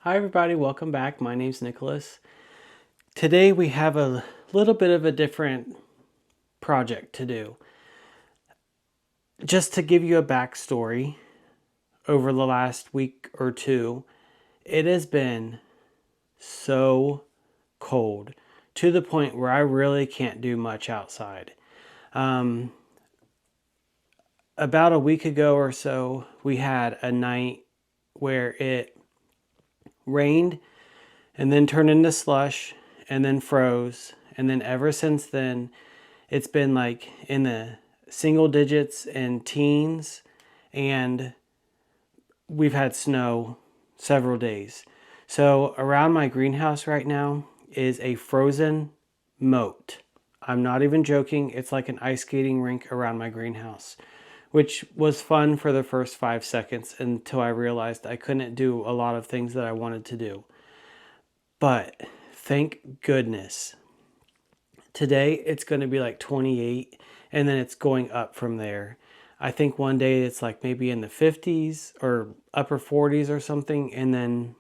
Hi everybody, welcome back. My name's Nicholas. Today we have a little bit of a different project to do. Just to give you a backstory, over the last week or two, it has been so cold to the point where I really can't do much outside. About a week ago or so, we had a night where it rained and then turned into slush and then froze. And then ever since then, it's been like in the single digits and teens. And we've had snow several days. So around my greenhouse right now is a frozen moat. I'm not even joking. It's like an ice skating rink around my greenhouse, which was fun for the first 5 seconds until I realized I couldn't do a lot of things that I wanted to do. But thank goodness. Today it's going to be like 28 and then it's going up from there. I think one day it's like maybe in the 50s or upper 40s or something, and then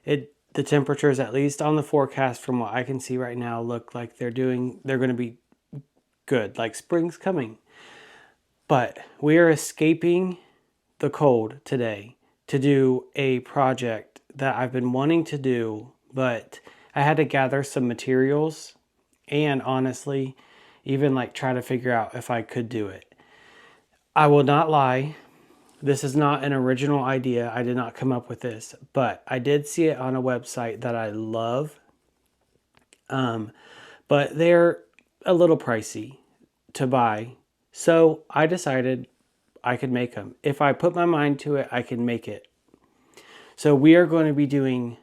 the temperatures, at least on the forecast from what I can see right now, look like they're going to be good, like spring's coming. But we are escaping the cold today to do a project that I've been wanting to do, but I had to gather some materials and honestly even like try to figure out if I could do it. I will not lie, this is not an original idea. I did not come up with this, but I did see it on a website that I love. But they're a little pricey to buy. So I decided I could make them. If I put my mind to it, I can make it. So we are going to be doing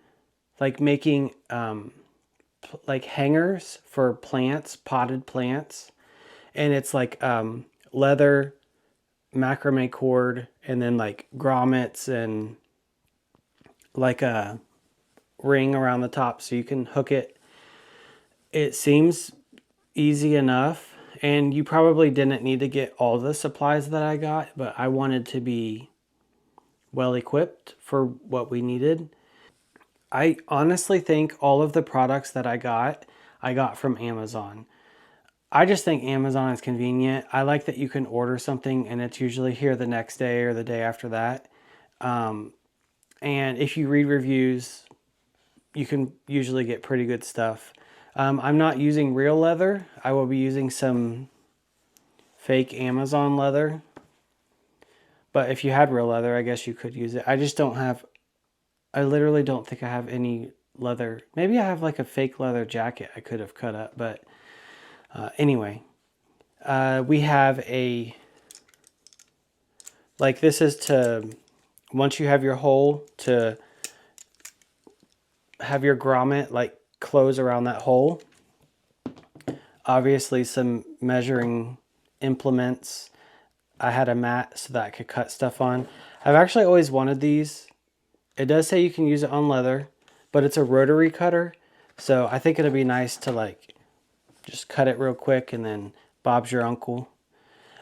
like making like hangers for plants, potted plants. And it's like leather, macrame cord, and then like grommets and like a ring around the top so you can hook it. It seems easy enough, and you probably didn't need to get all the supplies that I got, but I wanted to be well equipped for what we needed. I honestly think all of the products that I got from Amazon. I just think Amazon is convenient. I like that you can order something and it's usually here the next day or the day after that. And if you read reviews, you can usually get pretty good stuff. I'm not using real leather. I will be using some fake Amazon leather. But if you had real leather, I guess you could use it. I literally don't think I have any leather. Maybe I have like a fake leather jacket I could have cut up. But anyway, we have this is to, once you have your hole, to have your grommet like close around that hole. Obviously some measuring implements. I had a mat so that I could cut stuff on. I've actually always wanted these. It does say you can use it on leather, but it's a rotary cutter. So I think it'll be nice to like just cut it real quick and then Bob's your uncle.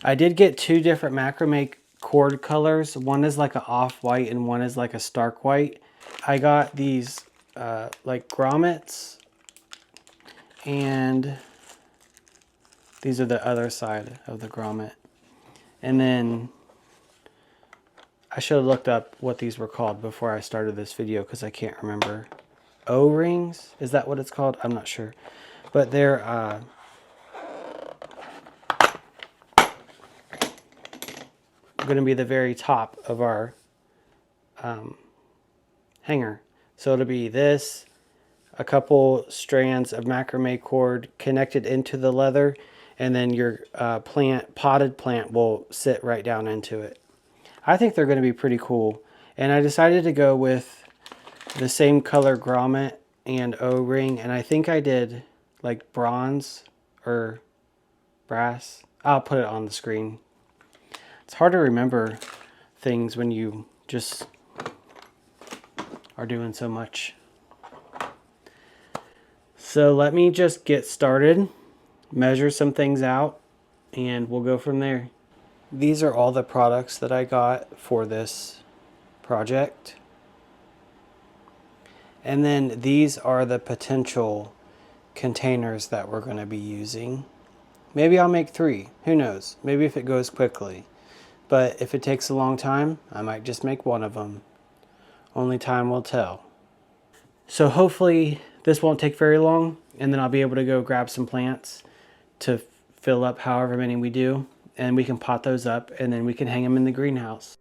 I did get two different macrame cord colors. One is like an off-white and one is like a stark white. I got these like grommets, and these are the other side of the grommet. And then I should have looked up what these were called before I started this video because I can't remember. O-rings? Is that what it's called? I'm not sure. But they're going to be the very top of our hanger. So it'll be this, a couple strands of macrame cord connected into the leather, and then your potted plant will sit right down into it. I think they're going to be pretty cool. And I decided to go with the same color grommet and O-ring, and I think I did like bronze or brass. I'll put it on the screen. It's hard to remember things when you just are doing so much. So let me just get started, measure some things out, and we'll go from there. These are all the products that I got for this project. And then these are the potential containers that we're going to be using. Maybe I'll make 3. Who knows? Maybe if it goes quickly. But if it takes a long time, I might just make one of them. Only time will tell. So hopefully this won't take very long, and then I'll be able to go grab some plants to fill up however many we do, and we can pot those up, and then we can hang them in the greenhouse.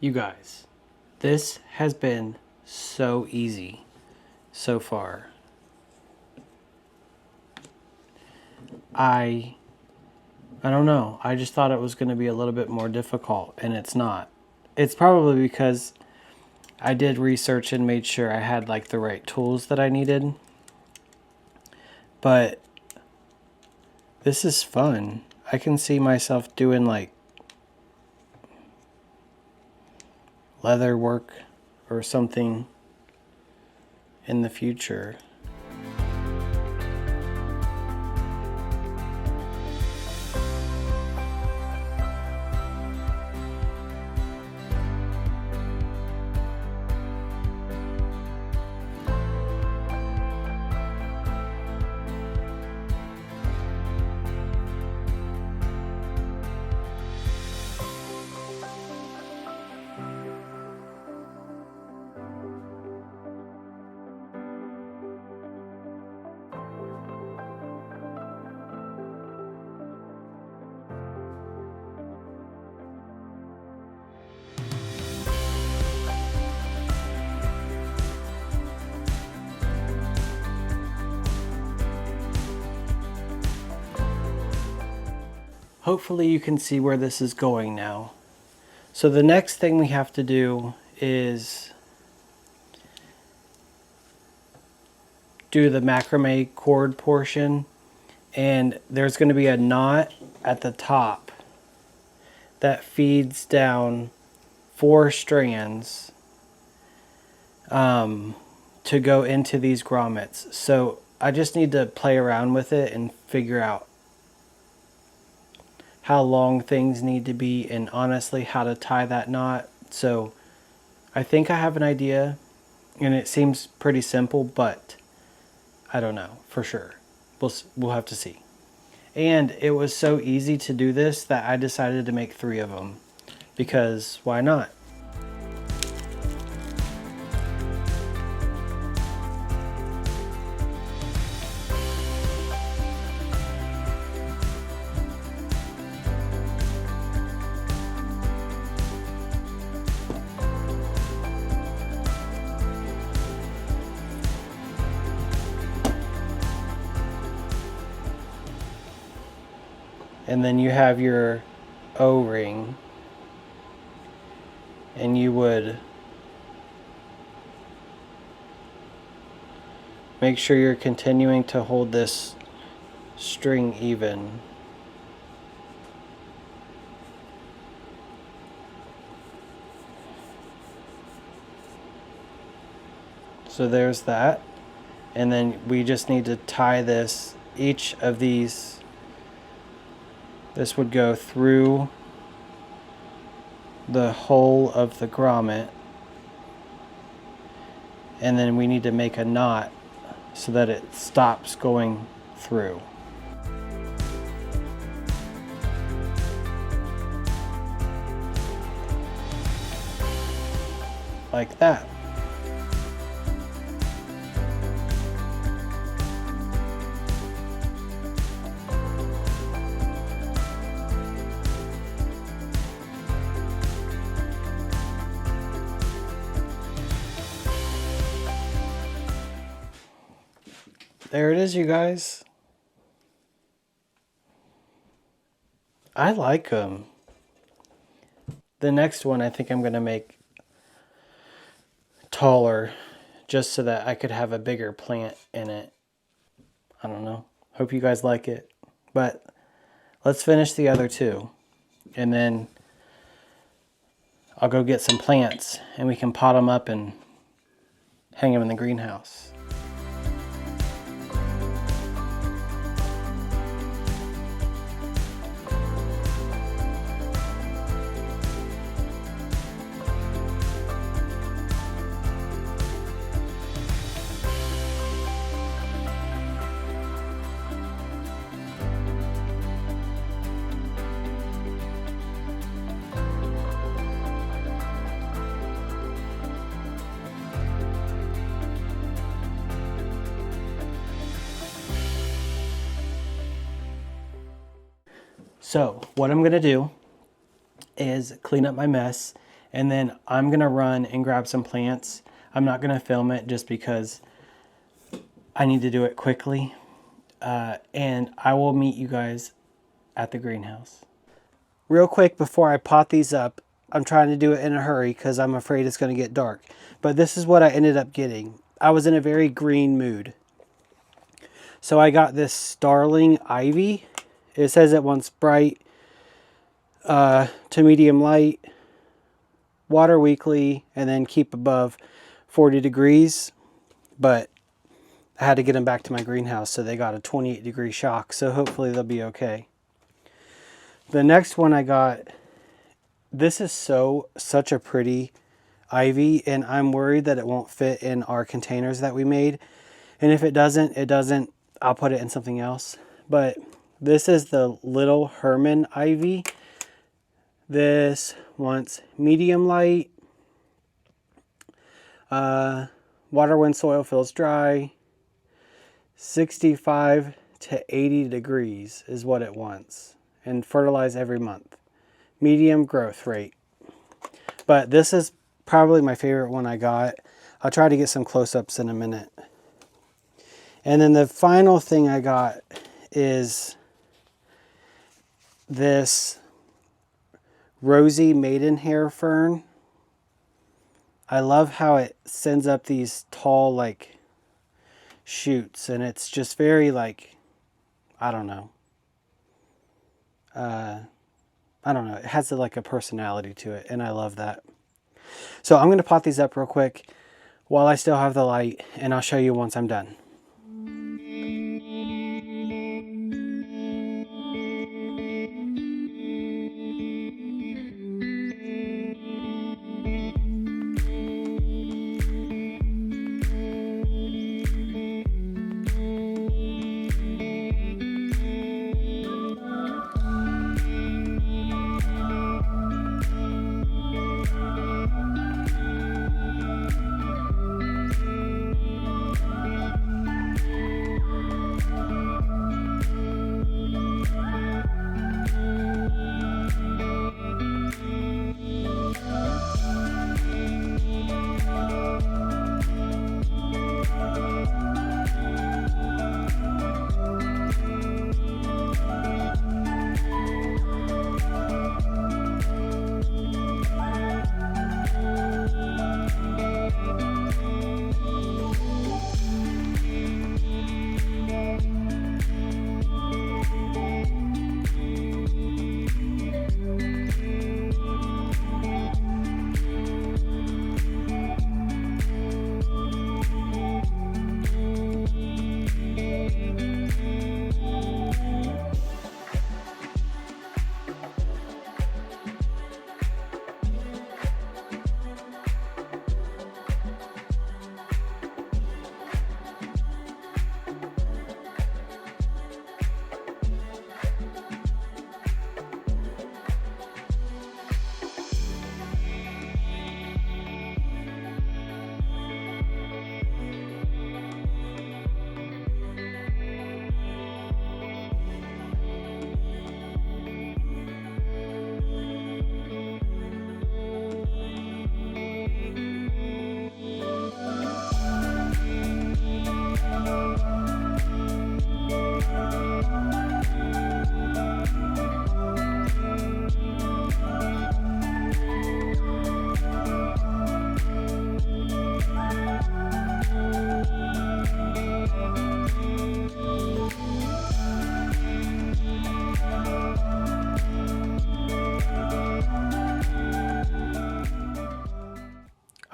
You guys, this has been so easy so far. I don't know. I just thought it was going to be a little bit more difficult, and it's not. It's probably because I did research and made sure I had like the right tools that I needed. But this is fun. I can see myself doing like leather work or something in the future. Hopefully you can see where this is going now. So the next thing we have to do is do the macrame cord portion, and there's going to be a knot at the top that feeds down 4 strands to go into these grommets. So I just need to play around with it and figure out how long things need to be, and honestly how to tie that knot. So I think I have an idea, and it seems pretty simple, but I don't know for sure. We'll have to see. And it was so easy to do this that I decided to make 3 of them, because why not? And then you have your O-ring, and you would make sure you're continuing to hold this string even. So there's that. And then we just need to tie this, each of these. This would go through the hole of the grommet, and then we need to make a knot so that it stops going through. like that. There it is, you guys. I like them. The next one I think I'm going to make taller just so that I could have a bigger plant in it. I don't know. Hope you guys like it. But let's finish the other two. And then I'll go get some plants and we can pot them up and hang them in the greenhouse. So what I'm gonna do is clean up my mess, and then I'm gonna run and grab some plants. I'm not gonna film it just because I need to do it quickly. And I will meet you guys at the greenhouse. Real quick before I pot these up, I'm trying to do it in a hurry because I'm afraid it's gonna get dark. But this is what I ended up getting. I was in a very green mood. So I got this Starling Ivy. It says it wants bright to medium light, water weekly, and then keep above 40 degrees. But I had to get them back to my greenhouse, so they got a 28-degree shock. So hopefully they'll be okay. The next one I got, this is such a pretty ivy, and I'm worried that it won't fit in our containers that we made. And if it doesn't, I'll put it in something else. But this is the little Hermann Ivy. This wants medium light, water when soil feels dry, 65 to 80 degrees is what it wants, and fertilize every month. Medium growth rate. But this is probably my favorite one I got. I'll try to get some close-ups in a minute. And then the final thing I got is this Rosy Maidenhair fern. I love how it sends up these tall like shoots, and it's just very like, I don't know. It has like a personality to it, and I love that. So I'm going to pot these up real quick while I still have the light, and I'll show you once I'm done.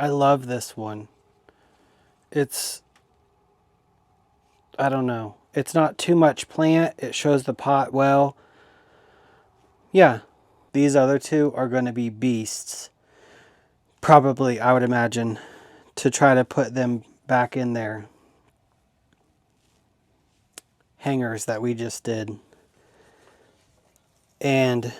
I love this one. It's, I don't know. It's not too much plant. It shows the pot well. Yeah, these other two are going to be beasts. Probably, I would imagine, to try to put them back in their hangers that we just did. And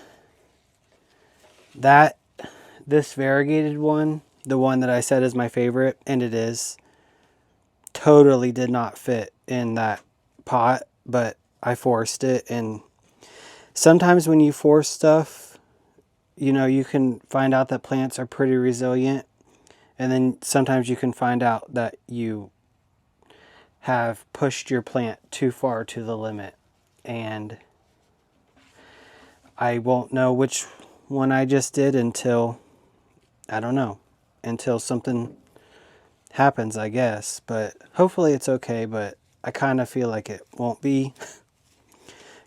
this variegated one, the one that I said is my favorite, and it is, totally did not fit in that pot, but I forced it. And sometimes when you force stuff, you know, you can find out that plants are pretty resilient, and then sometimes you can find out that you have pushed your plant too far to the limit. And I won't know which one I just did until, I don't know, until something happens, I guess. But hopefully it's okay, but I kind of feel like it won't be,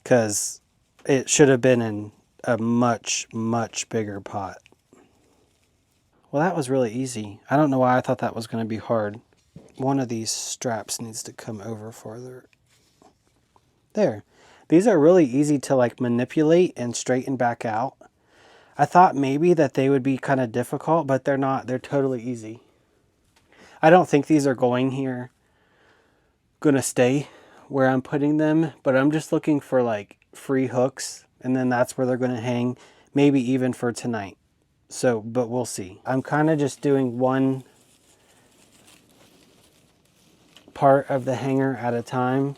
because it should have been in a much, much bigger pot. Well, that was really easy. I don't know why I thought that was going to be hard. One of these straps needs to come over farther. There. These are really easy to like manipulate and straighten back out. I thought maybe that they would be kind of difficult, but they're not. They're totally easy. I don't think these are going to stay where I'm putting them, but I'm just looking for like free hooks, and then that's where they're going to hang, maybe even for tonight. So, but we'll see. I'm kind of just doing one part of the hanger at a time,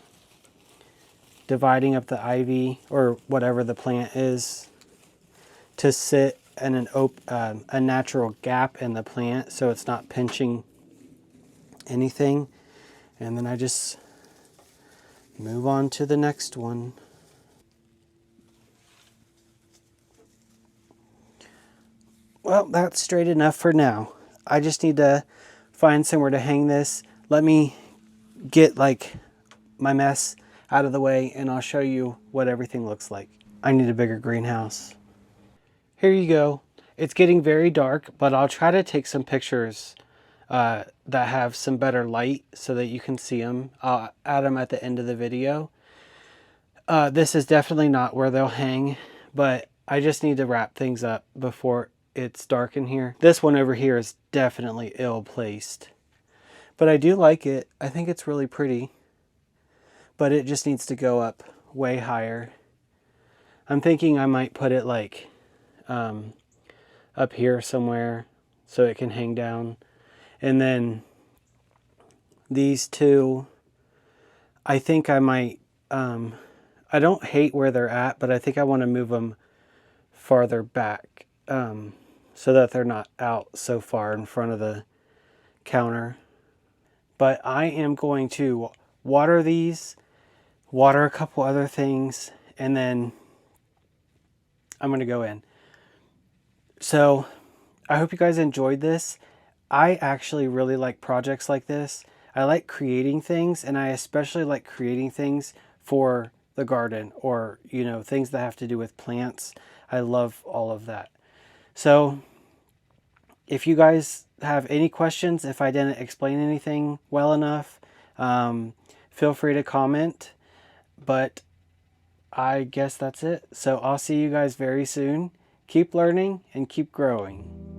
dividing up the ivy or whatever the plant is to sit in a natural gap in the plant so it's not pinching anything. And then I just move on to the next one. Well, that's straight enough for now. I just need to find somewhere to hang this. Let me get like my mess out of the way and I'll show you what everything looks like. I need a bigger greenhouse. Here you go. It's getting very dark, but I'll try to take some pictures that have some better light so that you can see them. I'll add them at the end of the video. This is definitely not where they'll hang, but I just need to wrap things up before it's dark in here. This one over here is definitely ill placed, but I do like it. I think it's really pretty, but it just needs to go up way higher. I'm thinking I might put it like up here somewhere so it can hang down. And then these two, I think I might, I don't hate where they're at, but I think I want to move them farther back so that they're not out so far in front of the counter. But I am going to water these, water a couple other things, and then I'm going to go in. So I hope you guys enjoyed this. I actually really like projects like this. I like creating things, and I especially like creating things for the garden or, you know, things that have to do with plants. I love all of that. So if you guys have any questions, if I didn't explain anything well enough, feel free to comment. But I guess that's it. So I'll see you guys very soon. Keep learning and keep growing.